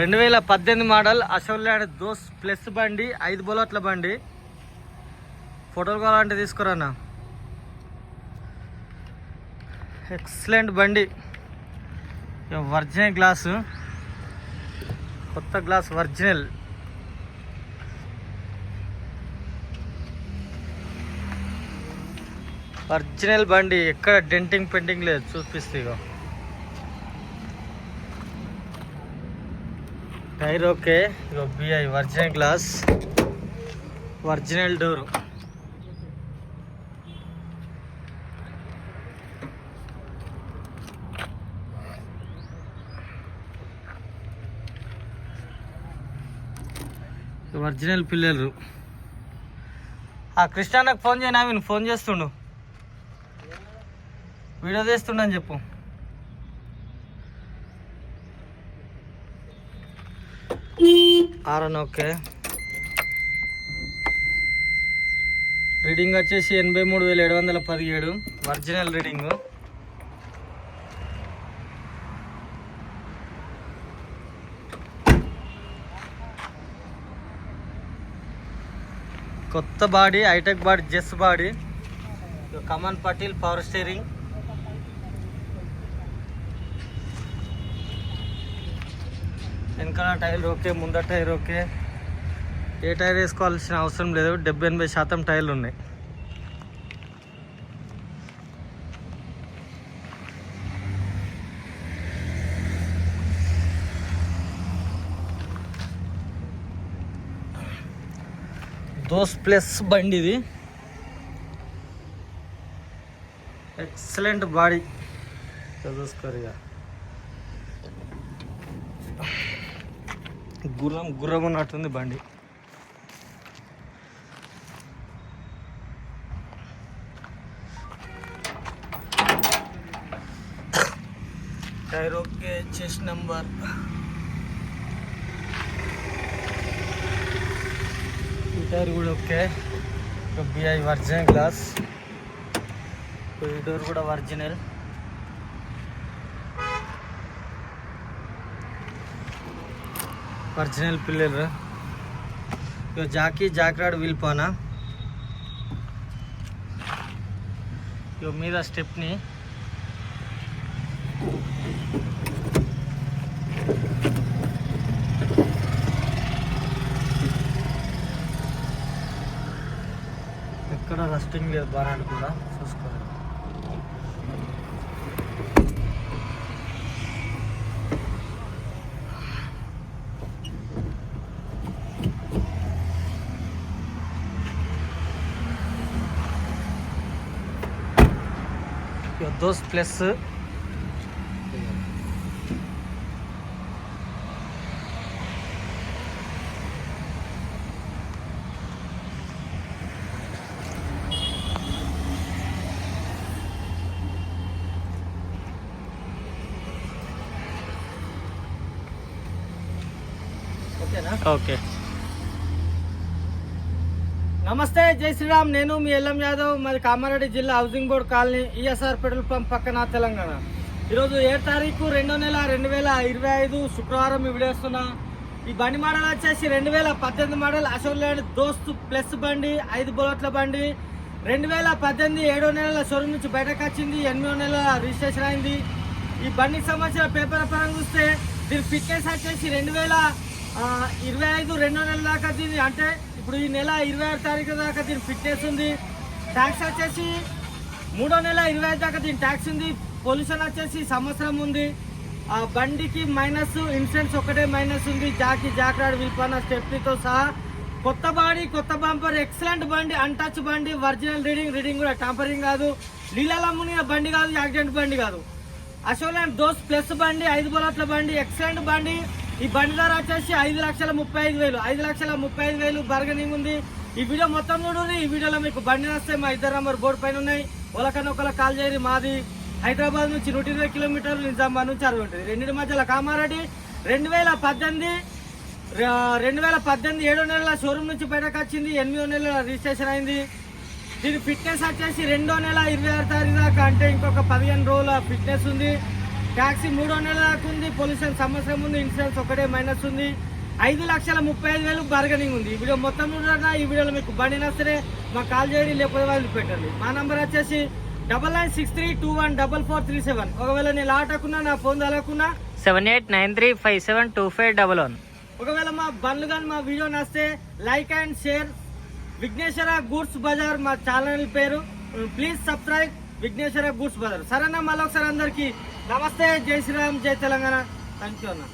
2018 model Ashok Leyland Dost plus బండి 5 బుల్లెట్ల బండి. ఫోటోలు కావాలంటే తీసుకురానా. ఎక్సలెంట్ బండి. ఒరిజినల్ గ్లాసు, కొత్త గ్లాస్ ఒరిజినల్. ఒరిజినల్ బండి, ఎక్కడ డెంటింగ్ పెయింటింగ్ లేదు. చూపిస్తే ఇగో టైర్ ఓకే. ఇగో బిఐ original glass, original door. Original పిల్లలు. ఆ కృష్ణాన్నకు ఫోన్ చేయనా, నేను ఫోన్ చేస్తుండు, వీడియో తీస్తుండని చెప్పు. Aaron okay. రీడింగ్ వచ్చేసి 83,717 ఒరిజినల్ రీడింగ్. కొత్త బాడీ, హైటెక్ బాడీ, జెస్ బాడీ, కమన్ పటేల్ పవర్ స్టీరింగ్. వెనకాల టైర్ ఓకే, ముందర టైర్ ఓకే. ఏ టైర్ వేసుకోవాల్సిన అవసరం లేదు. 70-80% టైర్లు ఉన్నాయి. దోస్ ప్లస్ బండి ఇది. ఎక్సలెంట్ బాడీ చూసుకోరుగా. గుర్రం ఉన్నట్టుంది బండి. టైర్ ఓకే, చెస్ట్ నెంబర్. ఈ టైర్ కూడా ఓకే. బిఐ ఒరిజినల్ గ్లాస్. ఈ డోర్ కూడా ఒరిజినల్. ఒరిజినల్ పిల్లలు. ఇక జాక్ రాడ్ వీల్పానా. ఇక మీద స్టెప్ని. ఎక్కడ రస్టింగ్ లేదు, బాగా కూడా చూసుకోవాలి. Those plus. ఓకేనా? ఓకే. నమస్తే, జై శ్రీరామ్. నేను మీ ఎల్ఎం యాదవ్, మరి కామారెడ్డి జిల్లా housing board colony, ESR petrol pump పక్కన, తెలంగాణ. ఈరోజు 7 తారీఖు 2వ నెల 2025 శుక్రవారం ఈ వీడియో వస్తున్నా. ఈ బండి మోడల్ వచ్చేసి 2018 మోడల్ అశోక్ ల్యాండ్ దోస్త్ ప్లస్ బండి, 5 బుల్లెట్ల బండి. 2018 7వ నెలల షోరూమ్ నుంచి బయటకు వచ్చింది. 8వ నెల రిజిస్ట్రేషన్ అయింది. ఈ బండికి సంబంధించిన పేపర్ పరంగా చూస్తే దీని ఫిట్నెస్ వచ్చేసి 2025 2వ నెల దాకా దీన్ని, అంటే ఇప్పుడు ఈ నెల 26 తారీఖు దాకా దీని ఫిట్నెస్ ఉంది. ట్యాక్స్ వచ్చేసి 3వ నెల 25 దాకా దీని ట్యాక్స్ ఉంది. పొల్యూషన్ వచ్చేసి సంవత్సరం ఉంది. ఆ బండికి మైనస్ ఇన్సూరెన్స్ ఒకటే మైనస్ ఉంది. జాక్ రాడ్ వీల్పానా స్టెప్నీతో సహా. కొత్త బాడీ, కొత్త బంపర్, ఎక్సలెంట్ బండి, అన్టచ్ బండి, ఒరిజినల్ రీడింగ్ కూడా టాంపరింగ్ కాదు. నీళ్ళలో మునిగిన బండి కాదు, యాక్సిడెంట్ బండి కాదు. అశోక్ ల్యాండ్ దోస్త్ ప్లస్ బండి, 5 బుల్లెట్ల బండి, ఎక్సలెంట్ బండి. ఈ బండి ధర వచ్చేసి 5,35,000. 5,35,000 బార్గెనింగ్ ఉంది. ఈ వీడియో మొత్తం చూడండి. ఈ వీడియోలో మీకు బండి వస్తే మా ఇద్దరు నంబర్ బోర్డు పైన ఉన్నాయి. ఒకరికన్నా ఒకరికి కాల్ చేయరు. మాది హైదరాబాద్ నుంచి 120 కిలోమీటర్లు, నిజామాబాద్ నుంచి 60 ఉంటుంది. రెండింటి మధ్యలో కామారెడ్డి. 2018 7వ నెలల షోరూమ్ నుంచి బయటకు వచ్చింది. 8వ నెల రిజిస్ట్రేషన్ అయింది. దీని ఫిట్నెస్ వచ్చేసి 2వ నెల 26 తారీఖు దాకా, అంటే ఇంకొక 15 రోజుల ఫిట్నెస్ ఉంది. ట్యాక్సీ 3వ నెల దాకా ఉంది, పొల్యూషన్ సంవత్సరం ఉంది, ఇన్సూరెన్స్ ఒకటే మైనస్ ఉంది, 5,35,000 బార్గెనింగ్ ఉంది. ఈ వీడియో మొత్తం చూడరా. ఈ వీడియోలో మీకు బండి నచ్చితే మాకు కాల్ చేయండి, లేకపోతే వాళ్ళు పెట్టండి. మా నంబర్ వచ్చేసి 9963214437. ఒకవేళ నేను లాటకున్నా నా ఫోన్ తలకున్నా 7893572511. ఒకవేళ మా బండ్లు కానీ మా వీడియో నచ్చితే like and share. Vighneshwara goods bazaar మా ఛానల్ పేరు. Please subscribe Vighneshwara goods bazaar. సరేనా, మళ్ళీ ఒకసారి అందరికీ నమస్తే, జై శ్రీరామ్, జై తెలంగాణ. థ్యాంక్ యూ అన్న.